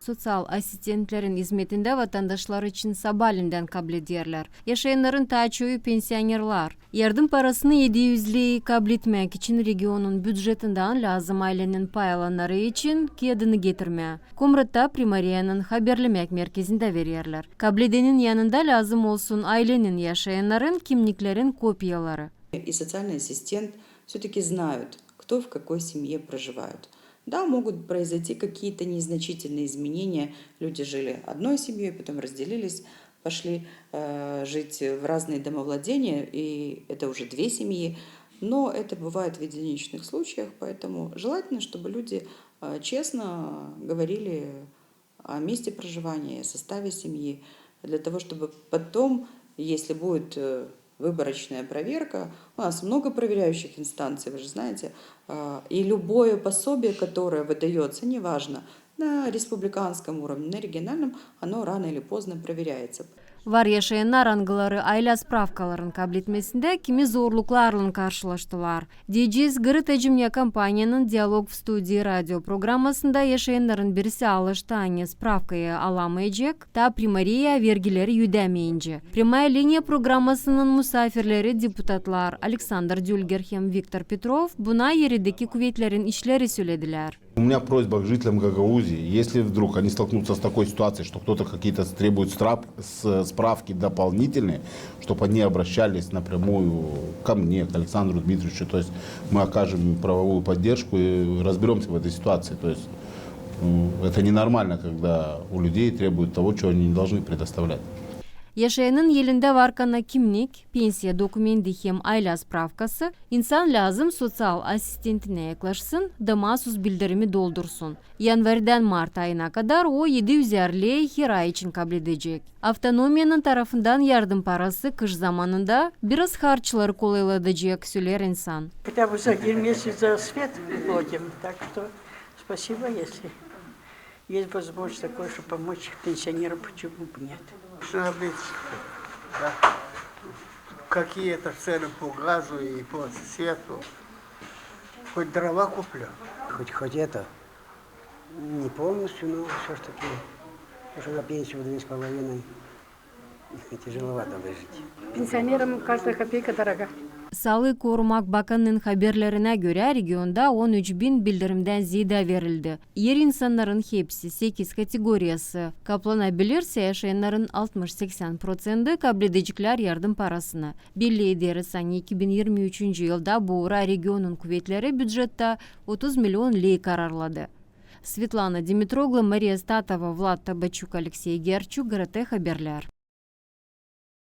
Sotsial assistentlerin hizmetinde vatandaşlar için sabahleyin kabul ederler. Yaşayanların taçoyu pensionerlar. Yardım parasını 700'lüğü kabul etmek için regionun bütçetinden lazım ailenin paylanları için kağıdını getirmeye. Kumrat'ta Primariyanın haberlemek merkezinde verirler. Kabul edenin yanında lazım olsun ailenin yaşayanların kimliklerin kopyaları. И социальный ассистент все-таки знают, кто в какой семье проживают. Да, могут произойти какие-то незначительные изменения. Люди жили одной семьей, потом разделились, пошли жить в разные домовладения, и это уже две семьи. Но это бывает в единичных случаях, поэтому желательно, чтобы люди честно говорили о месте проживания, о составе семьи, для того, чтобы потом, если будет выборочная проверка. У нас много проверяющих инстанций, вы же знаете. И любое пособие, которое выдается, неважно, на республиканском уровне, на региональном, оно рано или поздно проверяется. Var yaşayanlar angıları aile spravkaların kabul etmesinde kimi zorluklarla karşılaştılar. Diyeceğiz Gırıtacımya kampanyanın Diyalog в Studi radyo programmasında yaşayanların birisi alıştı anne spravkayı alamayacak da primariya vergileri yüdemeyince. Primaya Linya programmasının misafirleri deputatlar Alexander Dülger hem Viktor Petrov buna yerideki kuvvetlerin işleri söylediler. У меня просьба к жителям Гагаузии, если вдруг они столкнутся с такой ситуацией, что кто-то какие-то требует справки дополнительные, чтобы они обращались напрямую ко мне, к Александру Дмитриевичу, то есть мы окажем правовую поддержку и разберемся в этой ситуации. То есть это ненормально, когда у людей требуют того, чего они не должны предоставлять. Yaşayanın yerinde varkana kimlik, pensiya dokumenti hem aile spravkası, insan lazım sosyal asistentine yaklaşsın, da mahsus bildirimi doldursun. Yanvardan Mart ayına kadar o 750 her ay için kabul edecek. Автономиянın tarafından yardım parası kış zamanında biraz harçları kolaylatacak söyler insan. Хотя бы за 1 месяц за свет платим, так что спасибо, если есть возможность такой, чтобы помочь пенсионерам, почему бы нет. Должна быть, да, какие-то цены по газу и по свету. Хоть дрова куплю. Хоть это, не полностью, но все ж таки, уже на пенсию 2,5, тяжеловато выжить. Пенсионерам каждая копейка дорога. Sağlık Korumak Bakanı'nın haberlerine göre regionda 13.000 bildirimden ziyade verildi. Yer insanların hepsi 8 kategoriyası kaplanabilirse yaşayanların 60-80% kabul edecekler yardım parasını. Belli edersen 2023 yılda bu regionun kuvvetleri bütçette 30 milyon lei kararladı. Svetlana Dimitroglu, Maria Statova, Vlad Tabachuk, Alexey Gerchuk, GRT Haberler.